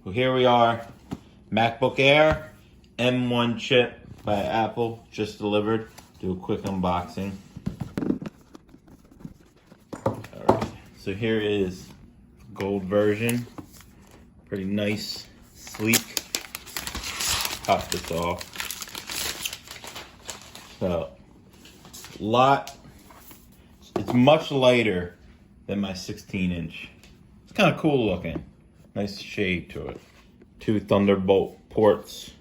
So here we are, MacBook Air, M1 chip by Apple, just delivered. Do a quick unboxing. Alright, so here is gold version. Pretty nice, sleek. Pop this off. So, it's much lighter than my 16-inch. It's kind of cool looking. Nice shade to it. 2 Thunderbolt ports.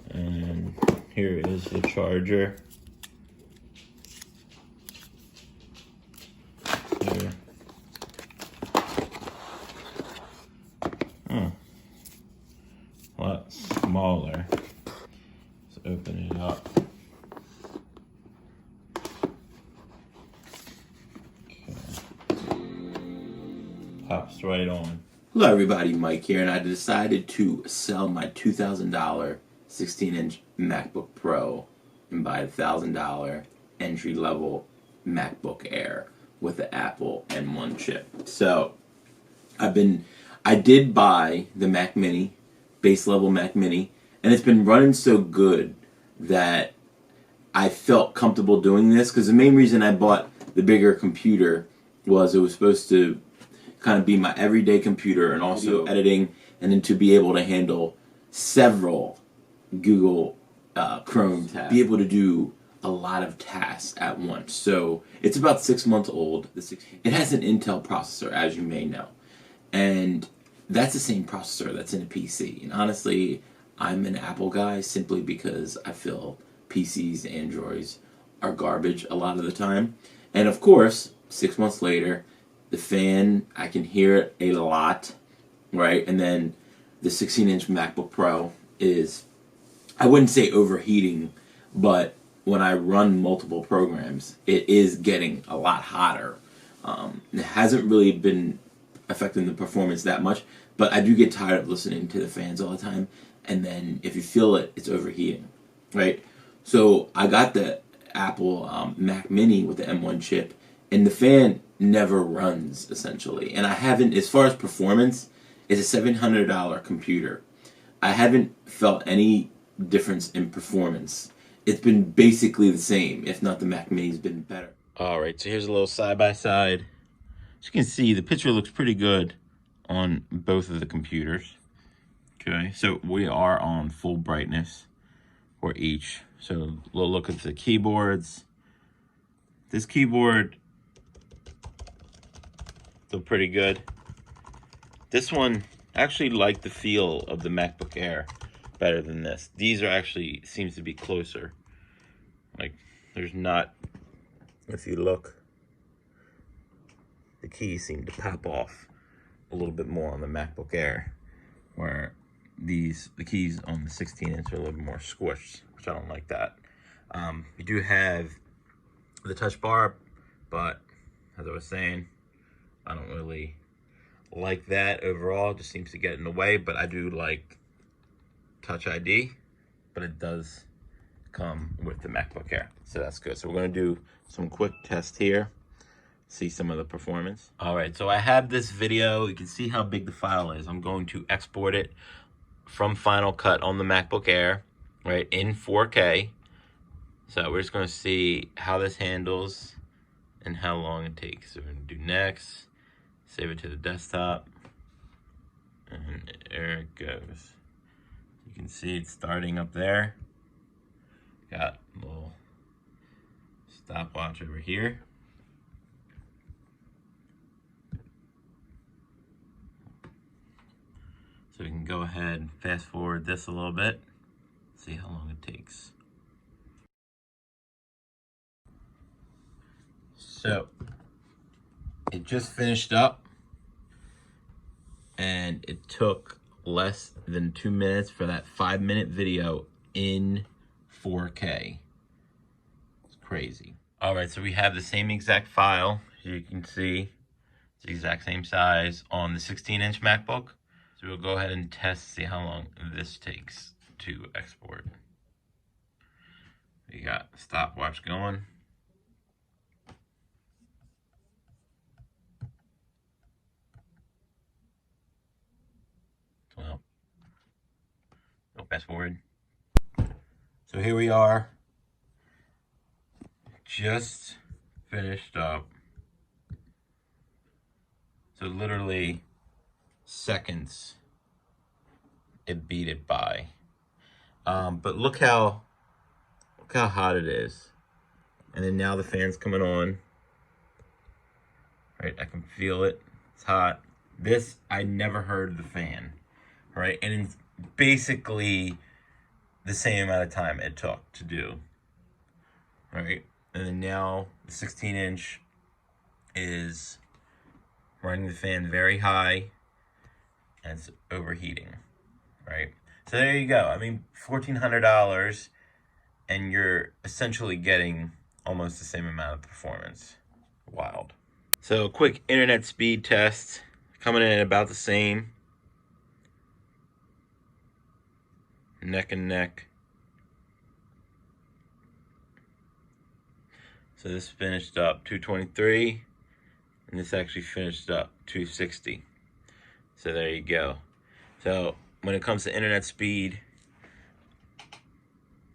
And here is the charger. Here. A lot smaller. Let's open it up. Pops right on. Hello everybody, Mike here, and I decided to sell my $2,000 16-inch MacBook Pro and buy a $1,000 entry-level MacBook Air with the Apple M1 chip. So, I did buy the Mac Mini, base level Mac Mini, and it's been running so good that I felt comfortable doing this, because the main reason I bought the bigger computer was it was supposed to kind of be my everyday computer and also editing, and then to be able to handle several Google Chrome tabs, be able to do a lot of tasks at once. So it's about 6 months old. It has an Intel processor, as you may know, and that's the same processor that's in a PC. And honestly, I'm an Apple guy simply because I feel PCs, Androids are garbage a lot of the time. And of course, 6 months later, the fan, I can hear it a lot, right? And then the 16-inch MacBook Pro is, I wouldn't say overheating, but when I run multiple programs, it is getting a lot hotter. It hasn't really been affecting the performance that much, but I do get tired of listening to the fans all the time. And then if you feel it, it's overheating, right? So I got the Apple Mac Mini with the M1 chip, and the fan never runs, essentially. And I haven't, as far as performance, it's a $700 computer. I haven't felt any difference in performance. It's been basically the same, if not the Mac Mini's been better. Alright, so here's a little side-by-side. As you can see, the picture looks pretty good on both of the computers. Okay, so we are on full brightness for each. So a little look at the keyboards. This keyboard, still pretty good. This one, I actually like the feel of the MacBook Air better than this. These are actually, seems to be closer. Like, there's not, if you look, the keys seem to pop off a little bit more on the MacBook Air, where the keys on the 16-inch are a little bit more squished, which I don't like that. You do have the touch bar, but as I was saying, I don't really like that overall. It just seems to get in the way, but I do like Touch ID, but it does come with the MacBook Air, so that's good. So we're going to do some quick tests here, see some of the performance. All right, so I have this video. You can see how big the file is. I'm going to export it from Final Cut on the MacBook Air, right, in 4K. So we're just going to see how this handles and how long it takes. So we're going to do next, save it to the desktop, and there it goes. You can see it's starting up there. Got a little stopwatch over here. So we can go ahead and fast forward this a little bit, see how long it takes. So it just finished up, and it took less than 2 minutes for that 5-minute video in 4K. It's crazy. All right, so we have the same exact file. As you can see, it's the exact same size on the 16-inch MacBook. So we'll go ahead and test, see how long this takes to export. We got stopwatch going. Fast forward. So here we are. Just finished up. So literally seconds it beat it by. But look how hot it is. And then now the fan's coming on. Right, I can feel it. It's hot. This, I never heard the fan. Right, and it's basically the same amount of time it took to do. Right, and then now the 16-inch is running the fan very high and it's overheating. Right, so there you go. I mean, $1,400 and you're essentially getting almost the same amount of performance. Wild. So quick internet speed test, coming in at about the same. Neck and neck. So this finished up 223 and this actually finished up 260. So there you go. So when it comes to internet speed,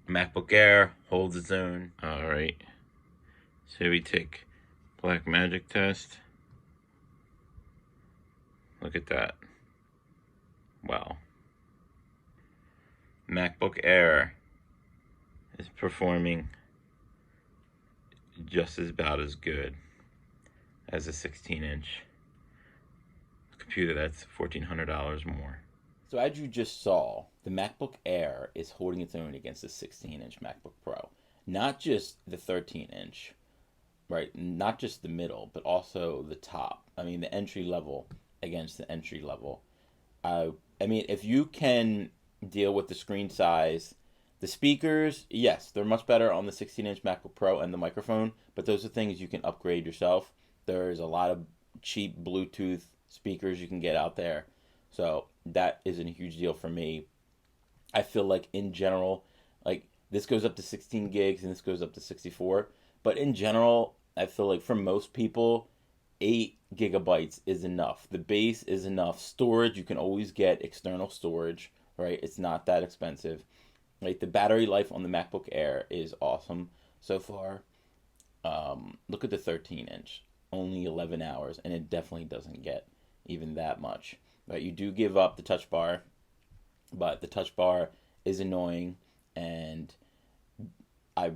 MacBook Air holds its own. All right. So we take Blackmagic test. Look at that. Wow. MacBook Air is performing just about as good as a 16-inch computer that's $1,400 more. So as you just saw, the MacBook Air is holding its own against the 16-inch MacBook Pro. Not just the 13-inch, right? Not just the middle, but also the top. I mean, the entry level against the entry level. I mean, if you can deal with the screen size, the speakers, yes, they're much better on the 16-inch MacBook Pro and the microphone, but those are things you can upgrade yourself. There's a lot of cheap Bluetooth speakers you can get out there. So that isn't a huge deal for me. I feel like in general, like this goes up to 16 gigs and this goes up to 64. But in general, I feel like for most people, 8 gigabytes is enough. The base is enough. Storage, you can always get external storage, right? It's not that expensive. Like the battery life on the MacBook Air is awesome so far. Look at the 13-inch, only 11 hours, and it definitely doesn't get even that much. Right? You do give up the touch bar, but the touch bar is annoying, and I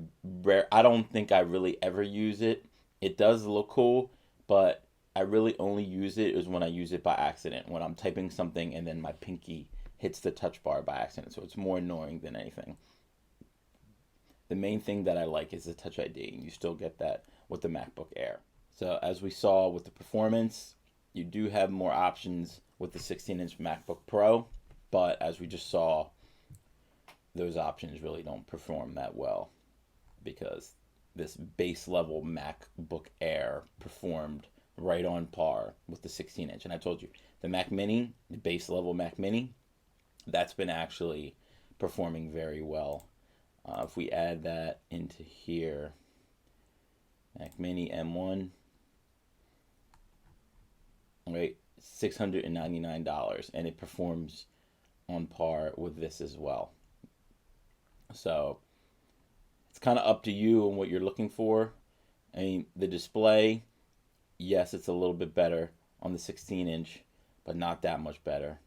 don't think I really ever use it. It does look cool, but I really only use it is when I use it by accident, when I'm typing something and then my pinky hits the touch bar by accident, so it's more annoying than anything. The main thing that I like is the Touch ID, and you still get that with the MacBook Air. So as we saw with the performance, you do have more options with the 16-inch MacBook Pro, but as we just saw, those options really don't perform that well because this base level MacBook Air performed right on par with the 16-inch. And I told you, the Mac Mini, the base level Mac Mini, that's been actually performing very well. If we add that into here, Mac Mini M1, right, $699, and it performs on par with this as well. So it's kind of up to you and what you're looking for. I mean, the display, yes, it's a little bit better on the 16-inch, but not that much better.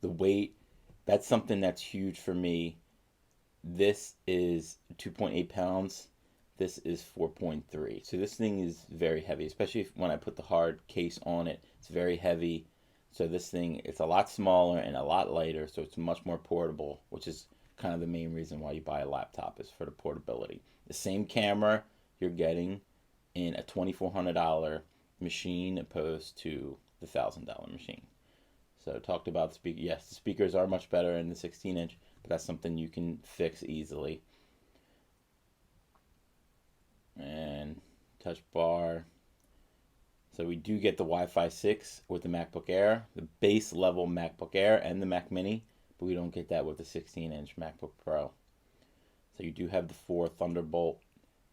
The weight, that's something that's huge for me. This is 2.8 pounds. This is 4.3. So this thing is very heavy, especially when I put the hard case on it. It's very heavy. So this thing, it's a lot smaller and a lot lighter, so it's much more portable, which is kind of the main reason why you buy a laptop, is for the portability. The same camera you're getting in a $2,400 machine opposed to the $1,000 machine. So talked about the speaker. Yes, the speakers are much better in the 16-inch, but that's something you can fix easily. And touch bar. So we do get the Wi-Fi 6 with the MacBook Air, the base level MacBook Air and the Mac Mini, but we don't get that with the 16-inch MacBook Pro. So you do have the 4 Thunderbolt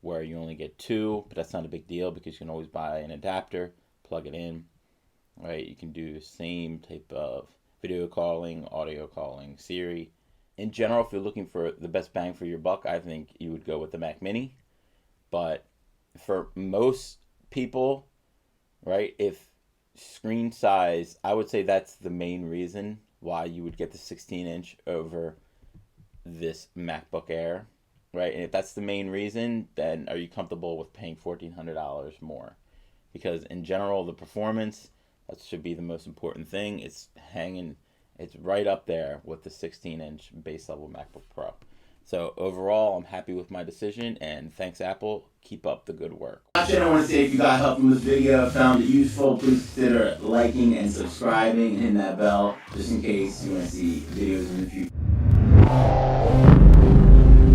where you only get 2, but that's not a big deal because you can always buy an adapter, plug it in, right? You can do the same type of video calling, audio calling, Siri. In general, if you're looking for the best bang for your buck, I think you would go with the Mac Mini. But for most people, right, if screen size, I would say that's the main reason why you would get the 16-inch over this MacBook Air, right? And if that's the main reason, then are you comfortable with paying $1,400 more? Because in general, the performance, that should be the most important thing. It's right up there with the 16-inch base level MacBook Pro. So overall, I'm happy with my decision, and thanks, Apple. Keep up the good work. I want to say, if you got help from this video, found it useful, please consider liking and subscribing and hitting that bell just in case you want to see videos in the future.